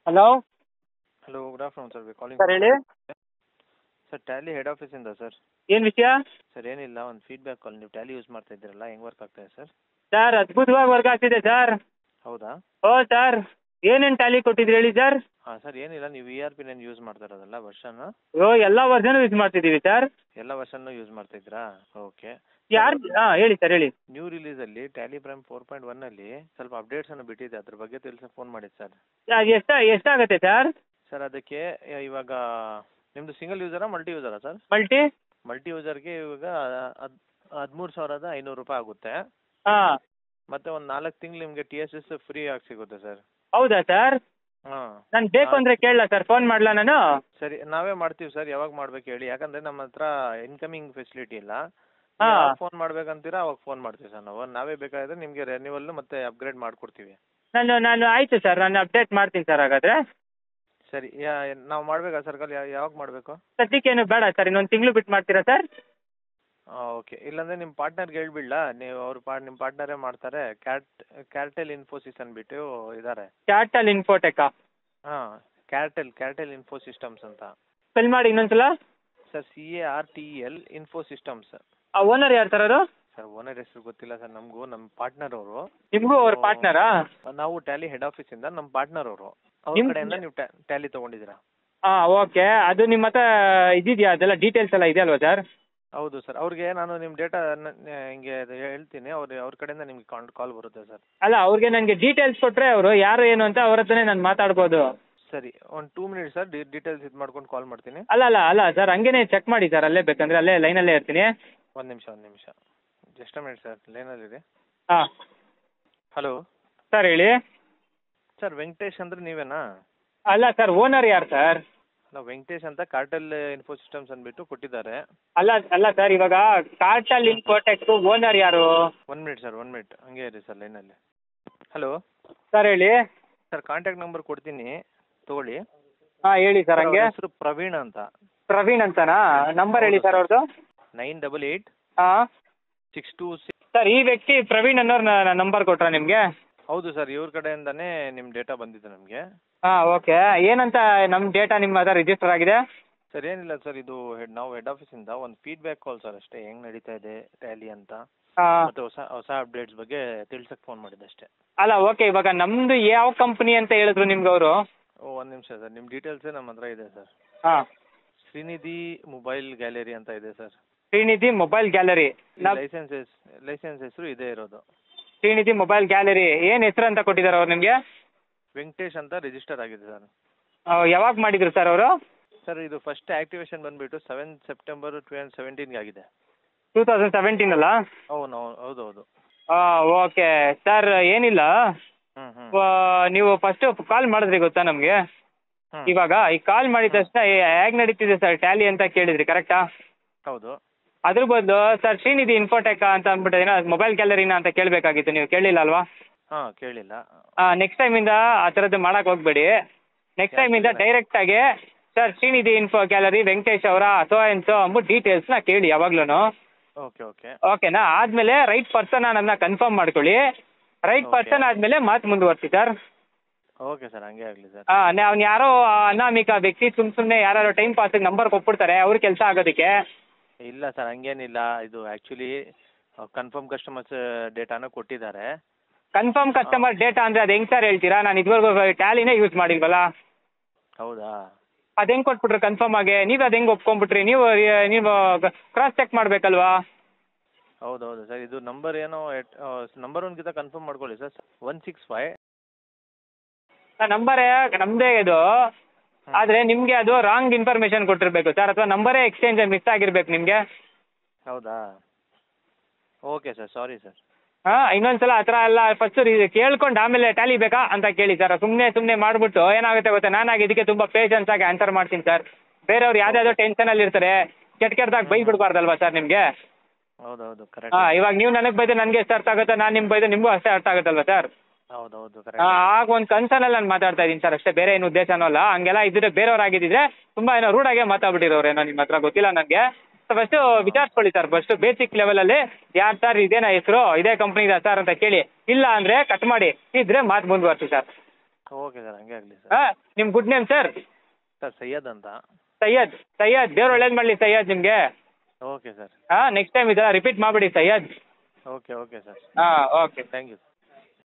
Hello hello, good afternoon sir. Calling sir ಹೇಳಿ. Sir, Tally head ಆಫೀಸಿಂದ sir. ಏನು ವಿಷಯ? ಸರ್ ಏನಿಲ್ಲ, ಒಂದು ಫೀಡ್ಬ್ಯಾಕ್ ಕಾಲ್. ನೀವು ಟ್ಯಾಲಿ ಯೂಸ್ ಮಾಡ್ತಾ ಇದ್ದೀರಲ್ಲ, ಹೆಂಗೆ ವರ್ಕ್ ಆಗ್ತಾಯಿದೆ ಸರ್? ಸರ್ ಅದ್ಭುತವಾಗಿ ವರ್ಕ್ ಆಗ್ತಿದೆ ಸರ್. ಹೌದಾ? ಓ ಸರ್, ಏನೇನು ಟ್ಯಾಲಿ ಕೊಟ್ಟಿದ್ರಿ ಹೇಳಿ ಸರ್. ಹಾಂ ಸರ್, ಏನಿಲ್ಲ, ನೀವು ERP ನೇನು ಯೂಸ್ ಮಾಡ್ತಾ ಇರೋದಲ್ಲ ವರ್ಷನ್? ಓ ಎಲ್ಲ ವರ್ಷನೂ ಯೂಸ್ ಮಾಡ್ತಿದ್ದೀವಿ ಸರ್. ಎಲ್ಲ ವರ್ಷನ್ನು ಯೂಸ್ ಮಾಡ್ತಾ ಇದ್ದೀರಾ? ಓಕೆ. ಯಾರು ಹಾಂ ಹೇಳಿ ಸರ್ ಹೇಳಿ. ನ್ಯೂ ರಿಲೀಸಲ್ಲಿ ಟ್ಯಾಲಿ ಪ್ರೈಮ್ 4.1 ಸ್ವಲ್ಪ ಅಪ್ಡೇಟ್ಸನ್ನು ಬಿಟ್ಟಿದೆ, ಅದ್ರ ಬಗ್ಗೆ ತಿಳಿಸೋಕೆ ಫೋನ್ ಮಾಡಿದ್ದು ಸರ್. ಎಷ್ಟಾಗುತ್ತೆ ಸರ್? ಸರ್ ಅದಕ್ಕೆ ಇವಾಗ ನಿಮ್ಮದು ಸಿಂಗಲ್ ಯೂಸರಾ ಮಲ್ಟಿ ಯೂಸರಾ ಸರ್? ಮಲ್ಟಿ ಯೂಸರ್ಗೆ ಇವಾಗ 13,500 ರೂಪಾಯಿ ಆಗುತ್ತೆ. ಹಾಂ. ಮತ್ತೆ ಒಂದು 4 ತಿಂಗಳು ನಿಮಗೆ TSS ಫ್ರೀ ಆಗಿ ಸಿಗುತ್ತೆ ಸರ್. ಹೌದಾ ಸರ್? ಹಾಂ. ನಾನು ಬೇಕು ಅಂದರೆ ಕೇಳಲಾ ಸರ್, ಫೋನ್ ಮಾಡಲಾ ನಾನು? ಸರಿ, ನಾವೇ ಮಾಡ್ತೀವಿ ಸರ್. ಯಾವಾಗ ಮಾಡ್ಬೇಕು ಹೇಳಿ, ಯಾಕಂದರೆ ನಮ್ಮ ಹತ್ರ ಇನ್ಕಮಿಂಗ್ ಫೆಸಿಲಿಟಿ ಇಲ್ಲ. ಹಾಂ. ಫೋನ್ ಮಾಡ್ಬೇಕಂತೀರಾ ಅವಾಗ ಫೋನ್ ಮಾಡ್ತೀವಿ ಸರ್. ನಾವೇ ಬೇಕಾದರೆ ನಿಮಗೆ ರೆನ್ಯೂವಲ್ಲು ಮತ್ತೆ ಅಪ್ಗ್ರೇಡ್ ಮಾಡಿಕೊಡ್ತೀವಿ. ನಾನು ಆಯಿತು ಸರ್, ನಾನು ಅಪ್ಡೇಟ್ ಮಾಡ್ತೀನಿ ಸರ್ ಹಾಗಾದರೆ. ಸರಿ, ನಾವು ಮಾಡಬೇಕಾ ಸರ್? ಯಾವಾಗ ಮಾಡಬೇಕು? ಸದ್ಯಕ್ಕೇನು ಬೇಡ ಸರ್, ಇನ್ನೊಂದು ತಿಂಗಳು ಬಿಟ್ಟು ಮಾಡ್ತೀರಾ ಸರ್? ಓಕೆ. ಇಲ್ಲಾಂದರೆ ನಿಮ್ಮ ಪಾರ್ಟ್ನರ್ಗೆ ಹೇಳ್ಬಿಡ್ಲಾ? ನೀವು ನಿಮ್ಮ ಪಾರ್ಟ್ನರೇ ಮಾಡ್ತಾರೆ. ಕ್ಯಾರ್ಟೆಲ್ ಇನ್ಫೋಸಿಸ್ ಅಂದ್ಬಿಟ್ಟು ಇದ್ದಾರೆ. ಕ್ಯಾಟಲ್ ಇನ್ಫೋಟೆಕಾ? ಹಾಂ, ಕ್ಯಾರ್ಟೆಲ್ ಇನ್ಫೋ ಸಿಸ್ಟಮ್ಸ್ ಅಂತ. ಸ್ಪೆಲ್ ಮಾಡಿ ಇನ್ನೊಂದ್ಸಲ. Sir, CARTEL info systems. ಆ ಓನರ್ ಯಾರು ಸರ್ ಅವರು? ಸರ್ ಓನರ್ ಹೆಸರು ಗೊತ್ತಿಲ್ಲ ಸರ್ ನಮಗೂ. ನಮ್ಮ ಪಾರ್ಟ್ನರ್ ಅವರು. ನಿಮಗೂ ಅವ್ರ ಪಾರ್ಟ್ನರಾ? ನಾವು ಟ್ಯಾಲಿ ಹೆಡ್ ಆಫೀಸಿಂದ, ನಮ್ಮ ಪಾರ್ಟ್ನರ್ ಅವರು. ಅವ್ರ ಕಡೆಯಿಂದ ನೀವು ಟ್ಯಾಲಿ ತೊಗೊಂಡಿದ್ದೀರಾ? ಹಾಂ ಓಕೆ. ಅದು ನಿಮ್ಮ ಹತ್ರ ಇದಿದೆಯಾ, ಅದೆಲ್ಲ ಡೀಟೇಲ್ಸ್ ಎಲ್ಲ ಇದೆ ಅಲ್ವಾ ಸರ್? ಹೌದು ಸರ್. ಅವ್ರಿಗೆ ನಾನು ನಿಮ್ಮ ಡೇಟಾ ಹಿಂಗೆ ಹೇಳ್ತೀನಿ, ಅವ್ರ ಕಡೆಯಿಂದ ನಿಮ್ಗೆ ಕಾಲ್ ಬರುತ್ತೆ ಸರ್. ಅಲ್ಲ, ಅವ್ರಿಗೆ ನನಗೆ ಡೀಟೇಲ್ಸ್ ಕೊಟ್ಟರೆ ಅವರು ಯಾರು ಏನು ಅಂತ ಅವ್ರ ಹತ್ರನೇ ನಾನು ಮಾತಾಡ್ಬೋದು. ಸರಿ, ಒಂದು 2 ಮಿನಿಟ್ಸ್ ಸರ್, ಡೀಟೇಲ್ಸ್ ಇದು ಮಾಡ್ಕೊಂಡು ಕಾಲ್ ಮಾಡ್ತೀನಿ. ಅಲ್ಲ ಸರ್, ಹಂಗೇನೆ ಚೆಕ್ ಮಾಡಿ ಸರ್, ಅಲ್ಲೇ ಬೇಕಂದ್ರೆ ಅಲ್ಲೇ ಲೈನಲ್ಲೇ ಇರ್ತೀನಿ. ಒಂದು ನಿಮಿಷ ಜಸ್ಟ್ ಮಿನಿಟ್ ಸರ್, ಲೈನಲ್ಲಿರಿ. ಹಾಂ. ಹಲೋ ಸರ್ ಹೇಳಿ. ಸರ್, ವೆಂಕಟೇಶ್ ಅಂದ್ರೆ ನೀವೇನಾ? ಅಲ್ಲ ಸರ್, ಓನರ್ ಯಾರು ಸರ್? ನಾವು ವೆಂಕಟೇಶ್ ಅಂತ ಕಾರ್ಟೆಲ್ ಇನ್ಫೋ ಸಿಸ್ಟಮ್ಸ್ ಅಂದ್ಬಿಟ್ಟು ಕೊಟ್ಟಿದ್ದಾರೆ. ಅಲ್ಲ ಸರ್, ಇವಾಗ ಕಾರ್ಟಲ್ ಇನ್ಫೋಟೆಕ್ ಓನರ್ ಯಾರು? 1 ಮಿನಿಟ್ ಸರ್, 1 ಮಿನಿಟ್ ಹಂಗೆ ಇರಿ ಸರ್ ಲೈನಲ್ಲಿ. ಹಲೋ ಸರ್ ಹೇಳಿ. ಸರ್, ಕಾಂಟ್ಯಾಕ್ಟ್ ನಂಬರ್ ಕೊಡ್ತೀನಿ, ತೊಗೊಳ್ಳಿ. ಹಾಂ ಹೇಳಿ ಸರ್. ಹಂಗೆ ಹೆಸರು ಪ್ರವೀಣ್ ಅಂತ. ಪ್ರವೀಣ್ ಅಂತನಾ? ನಂಬರ್ ಹೇಳಿ ಸರ್ ಅವ್ರದ್ದು. 988 ಹಾಂ 626. ಸರ್, ಈ ವ್ಯಕ್ತಿ ಪ್ರವೀಣ್ ಅನ್ನೋರು ನಂಬರ್ ಕೊಟ್ರಾ ನಿಮಗೆ? ಹೌದು ಸರ್, ಇವ್ರ ಕಡೆಯಿಂದನೇ ನಿಮ್ಮ ಡೇಟಾ ಬಂದಿದೆ ನಮಗೆ. ಹಾಂ ಓಕೆ. ಏನಂತ ನಮ್ಮ ಡೇಟಾ ನಿಮ್ಮ ಹತ್ರ ರಿಜಿಸ್ಟರ್ ಆಗಿದೆ? ಸರ್ ಏನಿಲ್ಲ ಸರ್, ಇದು ನಾವು ಹೆಡ್ ಆಫೀಸಿಂದ ಒಂದು ಫೀಡ್ಬ್ಯಾಕ್ ಕಾಲ್ ಸರ್ ಅಷ್ಟೇ, ಹೆಂಗೆ ನಡೀತಾ ಇದೆ ಟ್ಯಾಲಿ ಅಂತ. ಹಾಂ. ಮತ್ತು ಹೊಸ ಅಪ್ಡೇಟ್ಸ್ ಬಗ್ಗೆ ತಿಳ್ಸಕ್ಕೆ ಫೋನ್ ಮಾಡಿದ್ದೆ ಅಷ್ಟೇ. ಅಲ್ಲ ಓಕೆ, ಇವಾಗ ನಮ್ಮದು ಯಾವ ಕಂಪ್ನಿ ಅಂತ ಹೇಳಿದ್ರು ನಿಮ್ಗೆ ಅವರು? ಒಂದು ನಿಮಿಷ ಸರ್, ನಿಮ್ಮ ಡೀಟೇಲ್ಸೇ ನಮ್ಮ ಹತ್ರ ಇದೆ ಸರ್. ಹಾಂ. ಶ್ರೀನಿಧಿ ಮೊಬೈಲ್ ಗ್ಯಾಲರಿ ಅಂತ ಇದೆ sir. Shrinidhi mobile gallery. License ಹೆಸರು ಇದೇ ಇರೋದು. Shrinidhi mobile gallery. ಏನು ಹೆಸರು ಅಂತ ಕೊಟ್ಟಿದ್ದಾರೆ ಅವ್ರು ನಿಮಗೆ? ವೆಂಕಟೇಶ್ ಅಂತ ರಿಜಿಸ್ಟರ್ ಆಗಿದೆ ಸರ್. ಯಾವಾಗ ಮಾಡಿದ್ರು ಸರ್ ಅವರು? ಸರ್, ಇದು ಫಸ್ಟ್ ಆ್ಯಕ್ಟಿವೇಶನ್ ಬಂದುಬಿಟ್ಟು 7 ಸೆಪ್ಟೆಂಬರ್ 2017 ಆಗಿದೆ. 2017 ಅಲ್ಲ? ಹೌದು. ಹಾಂ ಓಕೆ ಸರ್, ಏನಿಲ್ಲ. ನೀವು ಫಸ್ಟು ಕಾಲ್ ಮಾಡಿದ್ರಿ ಗೊತ್ತಾ ನಮಗೆ? ಇವಾಗ ಈ ಕಾಲ್ ಮಾಡಿದ ತಕ್ಷಣ ಹೇಗೆ ನಡೀತಿದೆ ಸರ್ ಟ್ಯಾಲಿ ಅಂತ ಕೇಳಿದ್ರಿ, ಕರೆಕ್ಟಾ? ಹೌದು. ಅದ್ರ ಬದಲು ಸರ್ ಶ್ರೀನಿಧಿ ಇನ್ಫೋಟೆಕ್ ಅಂತ ಅಂದ್ಬಿಟ್ಟು ಏನೋ ಮೊಬೈಲ್ ಗ್ಯಾಲರಿನ ಅಂತ ಕೇಳಬೇಕಾಗಿತ್ತು, ನೀವು ಕೇಳಲಿಲ್ಲ ಅಲ್ವಾ? ಹಾಂ, ಕೇಳಿಲ್ಲ. ನೆಕ್ಸ್ಟ್ ಟೈಮಿಂದ ಆ ಥರದ್ದು ಮಾಡೋಕೆ ಹೋಗಬೇಡಿ. ನೆಕ್ಸ್ಟ್ ಟೈಮಿಂದ ಡೈರೆಕ್ಟಾಗಿ sir Shrinidhi info gallery Venkatesh ಅವರ ಸೊ ಅಂದ್ಬಿಟ್ಟು ಡೀಟೇಲ್ಸ್ನ ಕೇಳಿ ಯಾವಾಗ್ಲೂ. ಓಕೆನಾ? ಆದಮೇಲೆ ರೈಟ್ ಪರ್ಸನ್ ನನ್ನ ಕನ್ಫರ್ಮ್ ಮಾಡ್ಕೊಳ್ಳಿ. ರೈಟ್ ಪರ್ಸನ್ ಆದಮೇಲೆ ಮಾತು ಮುಂದುವರ್ಸಿ ಸರ್. ಓಕೆ ಸರ್, ಹಂಗೆ ಆಗಲಿ ಸರ್. ಅವ್ನು ಯಾರೋ ಅನಾಮಿಕ ವ್ಯಕ್ತಿ ಸುಮ್ಮನೆ ಯಾರು ಟೈಮ್ ಪಾಸಿಗೆ ನಂಬರ್ ಕೊಟ್ಬಿಡ್ತಾರೆ, ಅವ್ರ ಕೆಲಸ ಆಗೋದಕ್ಕೆ. ಇಲ್ಲ ಸರ್, ಹಂಗೇನಿಲ್ಲ. ಇದು ಆ್ಯಕ್ಚುಲಿ ಕನ್ಫರ್ಮ್ ಕಸ್ಟಮರ್ಸ್ ಡೇಟಾನ ಕೊಟ್ಟಿದ್ದಾರೆ. ಕನ್ಫರ್ಮ್ ಕಸ್ಟಮರ್ ಡೇಟಾ ಅಂದರೆ ಅದು ಹೆಂಗೆ ಸರ್ ಹೇಳ್ತೀರಾ? ನಾನು ಇದುವರೆಗೂ ಟ್ಯಾಲಿನೇ ಯೂಸ್ ಮಾಡಿಲ್ವಲ್ಲ. ಹೌದಾ? ಅದು ಹೆಂಗೆ ಕೊಟ್ಬಿಟ್ರು ಕನ್ಫರ್ಮ್ ಆಗಿ? ನೀವು ಅದು ಹೆಂಗೆ ಒಪ್ಕೊಂಡ್ಬಿಟ್ರಿ? ನೀವು ಕ್ರಾಸ್ ಚೆಕ್ ಮಾಡಬೇಕಲ್ವಾ? ಹೌದು ಸರ್, ಇದು ನಂಬರ್ ಏನೋ ನಂಬರ್ ಒಂದ್ಕಿಂತ ಕನ್ಫರ್ಮ್ ಮಾಡ್ಕೊಳ್ಳಿ ಸರ್. 165 ನಂಬರೇ ನಮ್ಮದೇ ಇದು, ಆದರೆ ನಿಮಗೆ ಅದು ರಾಂಗ್ ಇನ್ಫಾರ್ಮೇಷನ್ ಕೊಟ್ಟಿರಬೇಕು ಸರ್, ಅಥವಾ ನಂಬರೇ ಎಕ್ಸ್ಚೇಂಜ್ ಮಿಸ್ ಆಗಿರ್ಬೇಕು ನಿಮಗೆ. ಹೌದಾ? Okay sir, sorry sir. ಹಾಂ, ಇನ್ನೊಂದ್ಸಲ ಆ ಥರ ಎಲ್ಲ ಫಸ್ಟು ಕೇಳ್ಕೊಂಡು ಆಮೇಲೆ ಟ್ಯಾಲಿ ಬೇಕಾ ಅಂತ ಕೇಳಿ ಸರ್. ಸುಮ್ಮನೆ ಮಾಡಿಬಿಟ್ಟು ಏನಾಗುತ್ತೆ ಗೊತ್ತಾ, ನಾನಾಗಿ ಇದಕ್ಕೆ ತುಂಬ ಪೇಷನ್ಸ್ ಆಗಿ ಆನ್ಸರ್ ಮಾಡ್ತೀನಿ ಸರ್. ಬೇರೆಯವ್ರು ಯಾವುದಾದ್ರು ಟೆನ್ಷನಲ್ಲಿ ಇರ್ತಾರೆ, ಕೆಟ್ಟದಾಗಿ ಬೈಬಿಡ್ಬಾರ್ದಲ್ವಾ ಸರ್ ನಿಮಗೆ? ಹೌದು ಕರೆಕ್ಟ್. ಹಾಂ, ಇವಾಗ ನೀವು ನನಗೆ ಬೈದು ನನಗೆ ಎಷ್ಟು ಅರ್ಥ ಆಗುತ್ತೋ, ನಾನು ನಿಮ್ಗೆ ಬೈದು ನಿಮಗೂ ಅಷ್ಟೇ ಅರ್ಥ ಆಗುತ್ತಲ್ವಾ ಸರ್? ಹೌದು ಕರೆಕ್ಟ್. ಆಗ ಒಂದು ಕನ್ಸರ್ನಲ್ಲಿ ನಾನು ಮಾತಾಡ್ತಾ ಇದ್ದೀನಿ ಸರ್ ಅಷ್ಟೇ, ಬೇರೆ ಏನು ಉದ್ದೇಶನೂ ಅಲ್ಲ. ಹಂಗೆಲ್ಲ ಇದ್ದರೆ ಬೇರೆಯವ್ರು ಆಗಿದ್ದಿದ್ರೆ ತುಂಬ ಏನೋ ರೂಢಾಗೆ ಮಾತಾಡ್ಬಿಟ್ಟಿರೋರೇನೋ ನಿಮ್ಮ ಹತ್ರ, ಗೊತ್ತಿಲ್ಲ ನನಗೆ. ಫಸ್ಟು ವಿಚಾರಿಸ್ಕೊಳ್ಳಿ ಸರ್, ಫಸ್ಟು ಬೇಸಿಕ್ ಲೆವೆಲಲ್ಲಿ ಯಾರು ಸರ್ ಇದೇನಾ ಹೆಸರು, ಇದೇ ಕಂಪ್ನಿದ ಸರ್ ಅಂತ ಕೇಳಿ. ಇಲ್ಲ ಅಂದರೆ ಕಟ್ ಮಾಡಿ, ಇದ್ದರೆ ಮಾತು ಮುಂದುವರ್ಸಿ ಸರ್. ಓಕೆ ಸರ್, ಹಂಗೆ ಆಗಲಿ ಸರ್. ಹಾಂ, ನಿಮ್ಮ good name sir? Sir Syed ಅಂತ. ಸೈಯದ್. ದೇವ್ರು ಒಳ್ಳೇದು ಮಾಡಲಿ ಸೈಯದ್ ನಿಮಗೆ. Okay sir. ಹಾಂ, ನೆಕ್ಸ್ಟ್ ಟೈಮ್ ಇದೆಲ್ಲ ರಿಪೀಟ್ ಮಾಡಿಬಿಡಿ ಸೈಯದ್. Okay sir. ಹಾಂ, ಓಕೆ. Thank you.